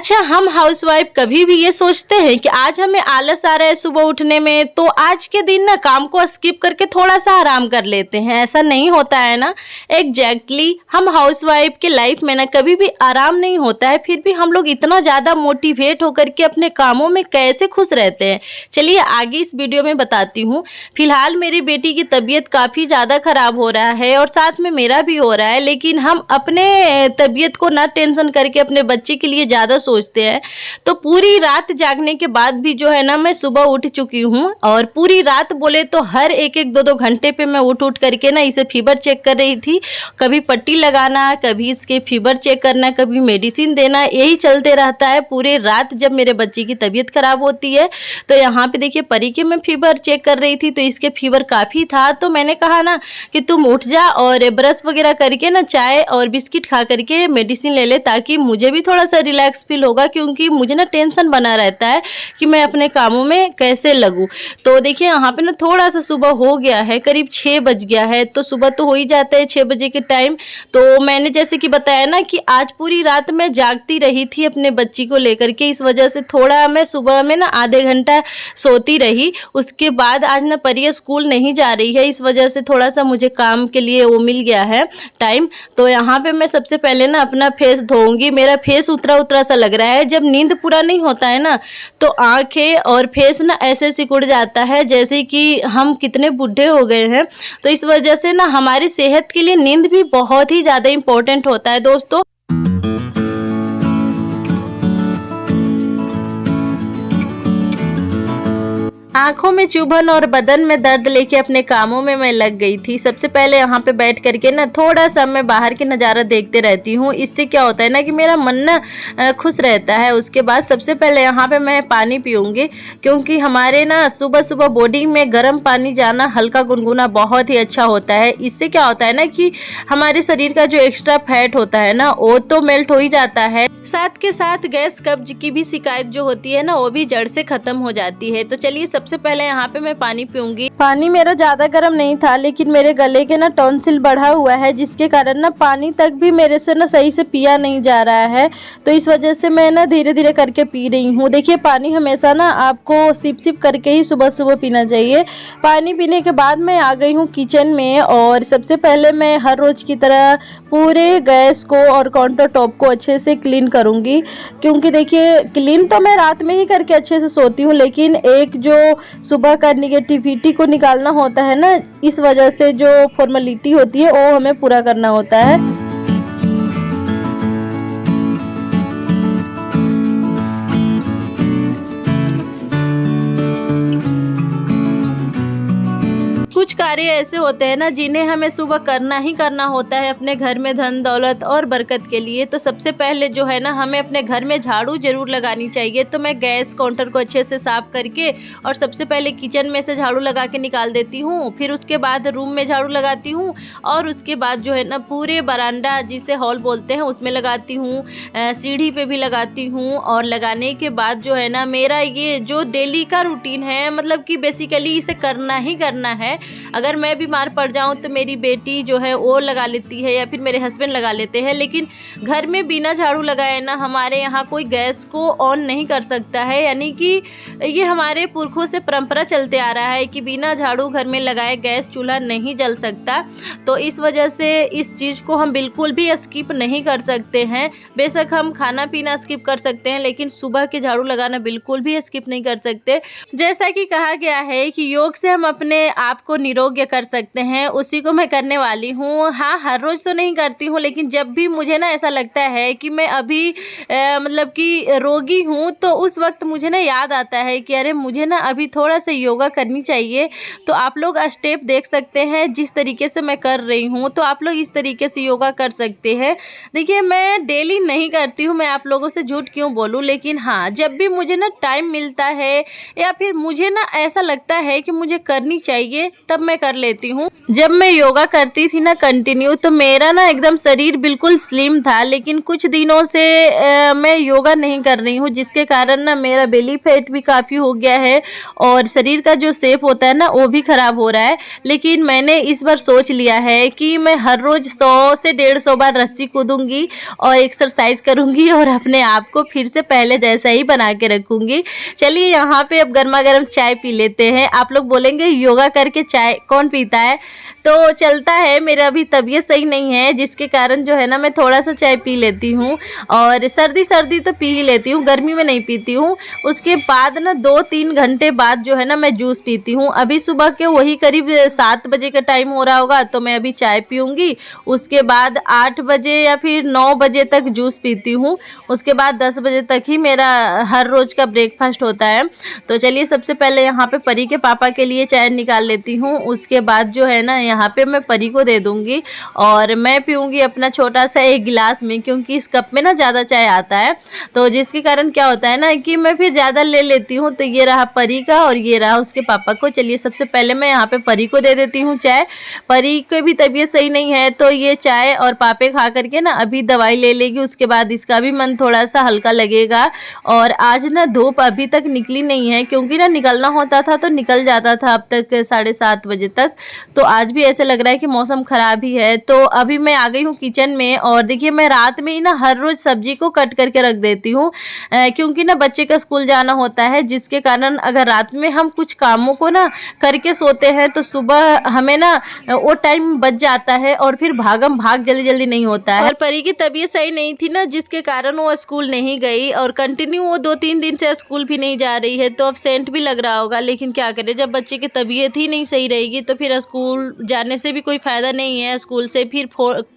अच्छा, हम हाउसवाइफ कभी भी ये सोचते हैं कि आज हमें आलस आ रहा है सुबह उठने में, तो आज के दिन ना काम को स्किप करके थोड़ा सा आराम कर लेते हैं। ऐसा नहीं होता है ना। एग्जैक्टली हम हाउसवाइफ के लाइफ में ना कभी भी आराम नहीं होता है, फिर भी हम लोग इतना ज़्यादा मोटिवेट होकर के अपने कामों में कैसे खुश रहते हैं, चलिए आगे इस वीडियो में बताती हूँ। फिलहाल मेरी बेटी की तबीयत काफ़ी ज़्यादा ख़राब हो रहा है और साथ में मेरा भी हो रहा है, लेकिन हम अपने तबीयत को ना टेंशन करके अपने बच्चे के लिए ज़्यादा सोचते हैं। तो पूरी रात जागने के बाद भी जो है ना मैं सुबह उठ चुकी हूँ, और पूरी रात बोले तो हर एक एक दो घंटे पे मैं उठ करके ना इसे फीवर चेक कर रही थी। कभी पट्टी लगाना, कभी इसके फीवर चेक करना, कभी मेडिसिन देना, यही चलते रहता है पूरे रात जब मेरे बच्चे की तबीयत खराब होती है। तो यहाँ पे देखिए परी के मैं फीवर चेक कर रही थी, तो इसके फीवर काफ़ी था। तो मैंने कहा ना कि तुम उठ जा और ब्रश वगैरह करके ना चाय और बिस्किट खा करके मेडिसिन ले ले, ताकि मुझे भी थोड़ा सा रिलैक्स फील होगा, क्योंकि मुझे ना टेंशन बना रहता है कि मैं अपने कामों में कैसे लगूं। तो देखिए यहाँ पे ना थोड़ा सा सुबह हो गया है, करीब 6 बज गया है। तो सुबह तो हो ही जाता है 6 बजे के टाइम। तो मैंने जैसे कि बताया ना कि आज पूरी रात मैं जागती रही थी अपने बच्ची को लेकर के, इस वजह से थोड़ा मैं सुबह में ना आधे घंटा सोती रही। उसके बाद आज ना परिया स्कूल नहीं जा रही है, इस वजह से थोड़ा सा मुझे काम के लिए वो मिल गया है टाइम। तो यहाँ पे मैं सबसे पहले ना अपना फेस धोऊंगी। मेरा फेस उतरा उतरा सा लग रहा है। जब नींद पूरा नहीं होता है ना, तो आंखें और फेस ना ऐसे सिकुड़ जाता है जैसे कि हम कितने बूढ़े हो गए हैं। तो इस वजह से ना हमारी सेहत के लिए नींद भी बहुत ही ज़्यादा इम्पोर्टेंट होता है दोस्तों। आंखों में चुभन और बदन में दर्द लेके अपने कामों में मैं लग गई थी। सबसे पहले यहाँ पे बैठ करके ना थोड़ा सा मैं बाहर के नज़ारा देखते रहती हूँ। इससे क्या होता है ना कि मेरा मन ना खुश रहता है। उसके बाद सबसे पहले यहाँ पे मैं पानी पीऊँगी, क्योंकि हमारे ना सुबह सुबह बॉडी में गर्म पानी जाना हल्का गुनगुना बहुत ही अच्छा होता है। इससे क्या होता है ना कि हमारे शरीर का जो एक्स्ट्रा फैट होता है ना वो तो मेल्ट हो ही जाता है, साथ के साथ गैस कब्ज की भी शिकायत जो होती है ना वो भी जड़ से खत्म हो जाती है। तो चलिए सबसे पहले यहाँ पे मैं पानी पीऊंगी। पानी मेरा ज़्यादा गर्म नहीं था, लेकिन मेरे गले के ना टॉन्सिल बढ़ा हुआ है, जिसके कारण ना पानी तक भी मेरे से ना सही से पिया नहीं जा रहा है। तो इस वजह से मैं ना धीरे धीरे करके पी रही हूँ। देखिए पानी हमेशा ना आपको सिप सिप करके ही सुबह सुबह पीना चाहिए। पानी पीने के बाद मैं आ गई हूँ किचन में, और सबसे पहले मैं हर रोज़ की तरह पूरे गैस को और काउंटर टॉप को अच्छे से क्लीन करूँगी, क्योंकि देखिए क्लीन तो मैं रात में ही करके अच्छे से सोती हूँ, लेकिन एक जो सुबह का निगेटिविटी को निकालना होता है ना, इस वजह से जो फॉर्मेलिटी होती है वो हमें पूरा करना होता है। कुछ कार्य ऐसे होते हैं ना जिन्हें हमें सुबह करना ही करना होता है अपने घर में धन दौलत और बरकत के लिए। तो सबसे पहले जो है ना हमें अपने घर में झाड़ू जरूर लगानी चाहिए। तो मैं गैस काउंटर को अच्छे से साफ करके और सबसे पहले किचन में से झाड़ू लगा के निकाल देती हूँ, फिर उसके बाद रूम में झाड़ू लगाती हूँ, और उसके बाद जो है ना पूरे बरामदा जिसे हॉल बोलते हैं उसमें लगाती हूँ, सीढ़ी पे भी लगाती हूँ। और लगाने के बाद जो है ना मेरा ये जो डेली का रूटीन है, मतलब कि बेसिकली इसे करना ही करना है। अगर मैं बीमार पड़ जाऊं तो मेरी बेटी जो है वो लगा लेती है या फिर मेरे हस्बैंड लगा लेते हैं, लेकिन घर में बिना झाड़ू लगाए ना हमारे यहाँ कोई गैस को ऑन नहीं कर सकता है। यानी कि ये हमारे पुरखों से परंपरा चलते आ रहा है कि बिना झाड़ू घर में लगाए गैस चूल्हा नहीं जल सकता। तो इस वजह से इस चीज़ को हम बिल्कुल भी स्किप नहीं कर सकते हैं। बेशक हम खाना पीना स्किप कर सकते हैं, लेकिन सुबह के झाड़ू लगाना बिल्कुल भी स्किप नहीं कर सकते। जैसा कि कहा गया है कि योग से हम अपने आप को निरोग्य कर सकते हैं, उसी को मैं करने वाली हूँ। हाँ, हर रोज़ तो नहीं करती हूँ, लेकिन जब भी मुझे ना ऐसा लगता है कि मैं अभी मतलब कि रोगी हूँ, तो उस वक्त मुझे ना याद आता है कि अरे मुझे ना अभी थोड़ा सा योगा करनी चाहिए। तो आप लोग स्टेप देख सकते हैं जिस तरीके से मैं कर रही हूँ, तो आप लोग इस तरीके से योगा कर सकते हैं। देखिए मैं डेली नहीं करती हूँ, मैं आप लोगों से झूठ क्यों बोलूँ, लेकिन हाँ जब भी मुझे ना टाइम मिलता है या फिर मुझे ना ऐसा लगता है कि मुझे करनी चाहिए, तब मैं कर लेती हूँ। जब मैं योगा करती थी ना कंटिन्यू, तो मेरा ना एकदम शरीर बिल्कुल स्लिम था, लेकिन कुछ दिनों से मैं योगा नहीं कर रही हूँ, जिसके कारण ना मेरा बेली फैट भी काफ़ी हो गया है और शरीर का जो शेप होता है ना वो भी ख़राब हो रहा है। लेकिन मैंने इस बार सोच लिया है कि मैं हर रोज़ 100 से 150 बार रस्सी कूदूँगी और एक्सरसाइज करूँगी और अपने आप को फिर से पहले जैसा ही बना के रखूँगी। चलिए यहाँ पे अब गर्मा गर्म चाय पी लेते हैं। आप लोग बोलेंगे योगा करके चाय कौन पीता है, तो चलता है, मेरा अभी तबीयत सही नहीं है, जिसके कारण जो है ना मैं थोड़ा सा चाय पी लेती हूँ और सर्दी तो पी ही लेती हूँ, गर्मी में नहीं पीती हूँ। उसके बाद ना 2-3 घंटे बाद जो है ना मैं जूस पीती हूँ। अभी सुबह के वही करीब 7 बजे का टाइम हो रहा होगा, तो मैं अभी चाय पीऊँगी। उसके बाद 8 बजे या फिर 9 बजे तक जूस पीती हूँ। उसके बाद 10 बजे तक ही मेरा हर रोज़ का ब्रेकफास्ट होता है। तो चलिए सबसे पहले यहाँ पे परी के पापा के लिए चाय निकाल लेती हूँ। उसके बाद जो है ना यहाँ पे मैं परी को दे दूँगी और मैं पीऊँगी अपना छोटा सा एक गिलास में, क्योंकि इस कप में ना ज़्यादा चाय आता है, तो जिसके कारण क्या होता है ना कि मैं फिर ज़्यादा ले लेती हूँ। तो ये रहा परी का और ये रहा उसके पापा को। चलिए सबसे पहले मैं यहाँ पे परी को दे देती हूँ चाय। परी की भी तबीयत सही नहीं है, तो ये चाय और पापे खा करके ना अभी दवाई ले लेगी। उसके बाद इसका भी मन थोड़ा सा हल्का लगेगा। और आज ना धूप अभी तक निकली नहीं है, क्योंकि ना निकलना होता था तो निकल जाता था अब तक 7:30 बजे तक। तो आज भी ऐसे लग रहा है कि मौसम ख़राब ही है। तो अभी मैं आ गई हूँ किचन में और देखिए मैं रात में ही ना हर रोज़ सब्जी को कट करके रख देती हूँ, क्योंकि ना बच्चे का स्कूल जाना होता है, जिसके कारण अगर रात में हम कुछ कामों को ना करके सोते हैं तो सुबह हमें ना वो टाइम बच जाता है और फिर भागम भाग जल्दी जल्दी नहीं होता है। और परी की तबीयत सही नहीं थी ना, जिसके कारण वो स्कूल नहीं गई और कंटिन्यू वो 2-3 दिन से स्कूल भी नहीं जा रही है। तो अब सेंट भी लग रहा होगा, लेकिन क्या करें, जब बच्चे की तबीयत ही नहीं सही रहेगी तो फिर स्कूल जाने से भी कोई फ़ायदा नहीं है। स्कूल से फिर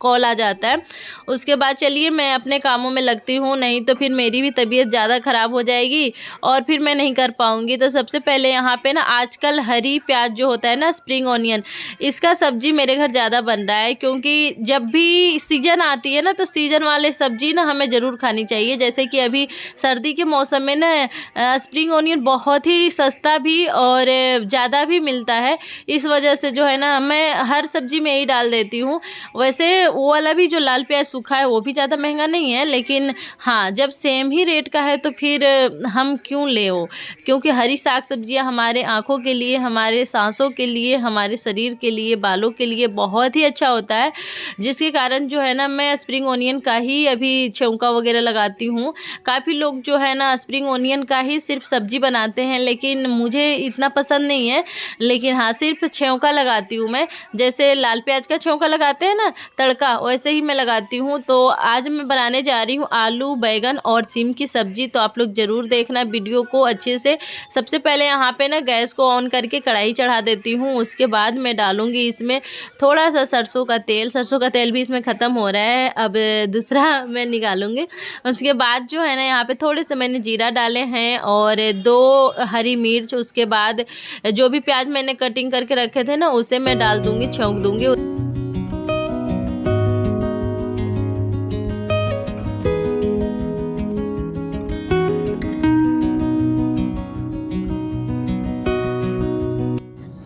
कॉल आ जाता है। उसके बाद चलिए मैं अपने कामों में लगती हूँ, नहीं तो फिर मेरी भी तबीयत ज़्यादा ख़राब हो जाएगी और फिर मैं नहीं कर पाऊँगी। तो सबसे पहले यहाँ पे ना आजकल हरी प्याज जो होता है ना, स्प्रिंग ऑनियन, इसका सब्जी मेरे घर ज़्यादा बन रहा है, क्योंकि जब भी सीज़न आती है ना तो सीज़न वाले सब्जी ना हमें ज़रूर खानी चाहिए। जैसे कि अभी सर्दी के मौसम में ना स्प्रिंग ऑनियन बहुत ही सस्ता भी और ज़्यादा भी मिलता है। इस वजह से जो है ना मैं हर सब्जी में यही डाल देती हूँ। वैसे वो वाला भी जो लाल प्याज सूखा है वो भी ज़्यादा महंगा नहीं है, लेकिन हाँ जब सेम ही रेट का है तो फिर हम क्यों ले वो, क्योंकि हरी साग सब्जियाँ हमारे आँखों के लिए, हमारे सांसों के लिए, हमारे शरीर के लिए, बालों के लिए बहुत ही अच्छा होता है। जिसके कारण जो है ना मैं स्प्रिंग ऑनियन का ही अभी छौंका वगैरह लगाती हूँ। काफ़ी लोग जो है ना स्प्रिंग ऑनियन का ही सिर्फ सब्जी बनाते हैं, लेकिन मुझे इतना पसंद नहीं है। लेकिन हाँ सिर्फ छौंका लगाती हूँ मैं, जैसे लाल प्याज का छौंका लगाते हैं ना तड़का, वैसे ही मैं लगाती हूँ। तो आज मैं बनाने जा रही हूँ आलू, बैगन और सीम की सब्जी। तो आप लोग ज़रूर देखना वीडियो को अच्छे से। सबसे पहले यहाँ पे ना गैस को ऑन करके कढ़ाई चढ़ा देती हूँ। उसके बाद मैं डालूँगी इसमें थोड़ा सा सरसों का तेल। सरसों का तेल भी इसमें ख़त्म हो रहा है, अब दूसरा मैं निकालूँगी। उसके बाद जो है ना यहाँ पे थोड़े से मैंने जीरा डाले हैं और 2 हरी मिर्च। उसके बाद जो भी प्याज मैंने कटिंग करके रखे थे ना उसे मैं डाल दूँगी, छौंक दूँगी।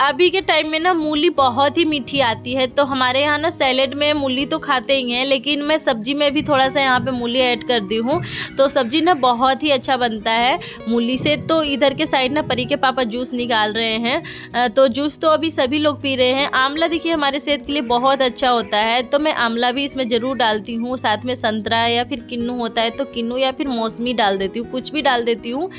अभी के टाइम में ना मूली बहुत ही मीठी आती है, तो हमारे यहाँ ना सैलेड में मूली तो खाते ही हैं, लेकिन मैं सब्जी में भी थोड़ा सा यहाँ पे मूली ऐड कर दी हूँ, तो सब्जी ना बहुत ही अच्छा बनता है मूली से। तो इधर के साइड ना परी के पापा जूस निकाल रहे हैं, तो जूस तो अभी सभी लोग पी रहे हैं। आंवला देखिए हमारे सेहत के लिए बहुत अच्छा होता है, तो मैं आंवला भी इसमें ज़रूर डालती हूँ। साथ में संतरा या फिर किन्नू होता है तो किन्नू या फिर मौसमी डाल देती हूँ, कुछ भी डाल देती हूँ।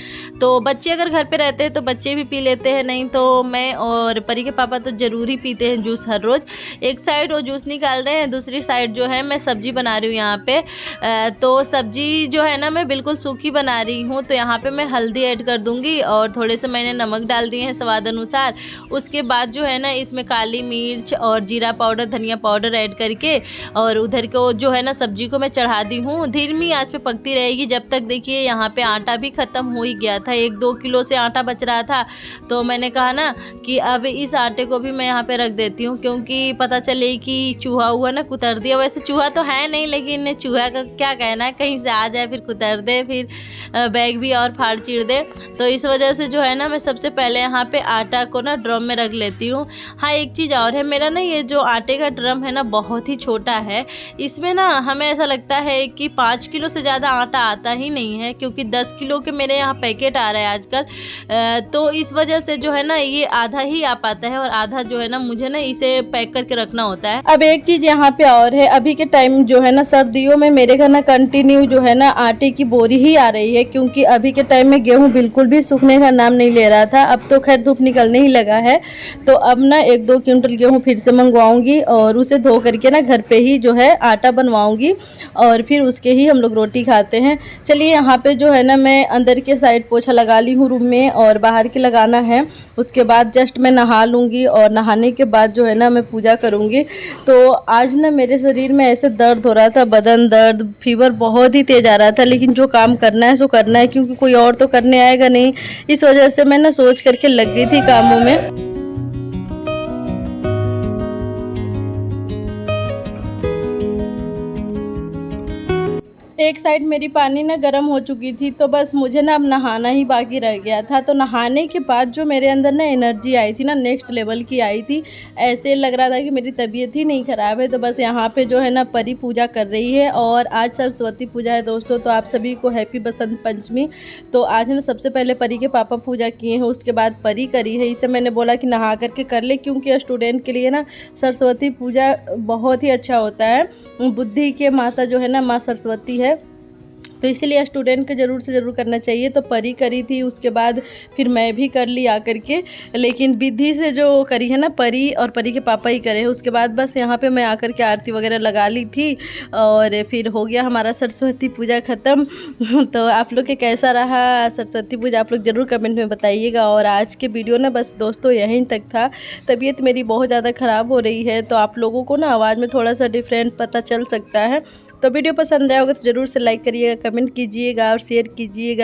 तो बच्चे अगर घर पर रहते हैं तो बच्चे भी पी लेते हैं, नहीं तो मैं और परी के पापा तो ज़रूर ही पीते हैं जूस हर रोज़। एक साइड वो जूस निकाल रहे हैं, दूसरी साइड जो है मैं सब्जी बना रही हूँ यहाँ पे। तो सब्जी जो है ना मैं बिल्कुल सूखी बना रही हूँ, तो यहाँ पे मैं हल्दी ऐड कर दूँगी और थोड़े से मैंने नमक डाल दिए हैं स्वाद अनुसार। उसके बाद जो है ना इसमें काली मिर्च और जीरा पाउडर, धनिया पाउडर ऐड करके और उधर को जो है ना सब्जी को मैं चढ़ा दी हूँ। धीमी आँच पे पकती रहेगी जब तक देखिए यहाँ पे आटा भी ख़त्म हो ही गया था। 1-2 किलो से आटा बच रहा था, तो मैंने कहा ना कि अब इस आटे को भी मैं यहाँ पे रख देती हूँ, क्योंकि पता चले कि चूहा हुआ ना कुतर दिया। वैसे चूहा तो है नहीं, लेकिन चूहा का क्या कहना है, कहीं से आ जाए फिर कुतर दे, फिर बैग भी और फाड़ चीर दे। तो इस वजह से जो है ना मैं सबसे पहले यहाँ पे आटा को ना ड्रम में रख लेती हूँ। हाँ, एक चीज़ और है, मेरा ना ये जो आटे का ड्रम है ना बहुत ही छोटा है। इसमें ना हमें ऐसा लगता है कि 5 किलो से ज़्यादा आटा आता ही नहीं है, क्योंकि 10 किलो के मेरे यहाँ पैकेट आ रहे हैं आजकल। तो इस वजह से जो है ना ये आधा ही आ पाता है, और आधा जो है ना मुझे ना इसे पैक करके रखना होता है। अब एक चीज़ यहाँ पे और है, अभी के टाइम जो है ना सर्दियों में मेरे घर ना कंटिन्यू जो है ना आटे की बोरी ही आ रही है, क्योंकि अभी के टाइम में गेहूँ बिल्कुल भी सूखने का नाम नहीं ले रहा था। अब तो खैर धूप निकलने ही लगा है, तो अब ना 1-2 क्विंटल गेहूँ फिर से मंगवाऊंगी और उसे धो करके ना घर पे ही जो है आटा बनवाऊंगी, और फिर उसके ही हम लोग रोटी खाते हैं। चलिए, यहाँ पे जो है ना मैं अंदर के साइड पोछा लगा ली हूँ रूम में, और बाहर के लगाना है। उसके बाद जस्ट मैं नहा लूँगी, और नहाने के बाद जो है ना मैं पूजा करूँगी। तो आज ना मेरे शरीर में ऐसे दर्द हो रहा था, बदन दर्द, फीवर बहुत ही तेज आ रहा था, लेकिन जो काम करना है सो करना है, क्योंकि कोई और तो करने आएगा नहीं। इस वजह से मैं ना सोच करके लग गई थी कामों में। एक साइड मेरी पानी ना गर्म हो चुकी थी, तो बस मुझे ना अब नहाना ही बाकी रह गया था। तो नहाने के बाद जो मेरे अंदर ना एनर्जी आई थी ना, नेक्स्ट लेवल की आई थी। ऐसे लग रहा था कि मेरी तबीयत ही नहीं ख़राब है। तो बस यहाँ पे जो है ना परी पूजा कर रही है, और आज सरस्वती पूजा है दोस्तों। तो आप सभी को हैप्पी बसंत पंचमी। तो आज ना सबसे पहले परी के पापा पूजा किए हैं, उसके बाद परी करी है। इसे मैंने बोला कि नहा करके कर ले, क्योंकि स्टूडेंट के लिए ना सरस्वती पूजा बहुत ही अच्छा होता है। बुद्धि के माता जो है ना माँ सरस्वती है, तो इसलिए स्टूडेंट को ज़रूर से ज़रूर करना चाहिए। तो परी करी थी, उसके बाद फिर मैं भी कर ली आकर के, लेकिन विधि से जो करी है ना परी और परी के पापा ही करे हैं। उसके बाद बस यहाँ पे मैं आकर के आरती वगैरह लगा ली थी, और फिर हो गया हमारा सरस्वती पूजा ख़त्म। तो आप लोग के कैसा रहा सरस्वती पूजा, आप लोग ज़रूर कमेंट में बताइएगा। और आज के वीडियो ना बस दोस्तों यहीं तक था। तबीयत मेरी बहुत ज़्यादा ख़राब हो रही है, तो आप लोगों को ना आवाज़ में थोड़ा सा डिफरेंट पता चल सकता है। तो वीडियो पसंद आया होगा तो ज़रूर से लाइक करिएगा, कमेंट कीजिएगा और शेयर कीजिएगा।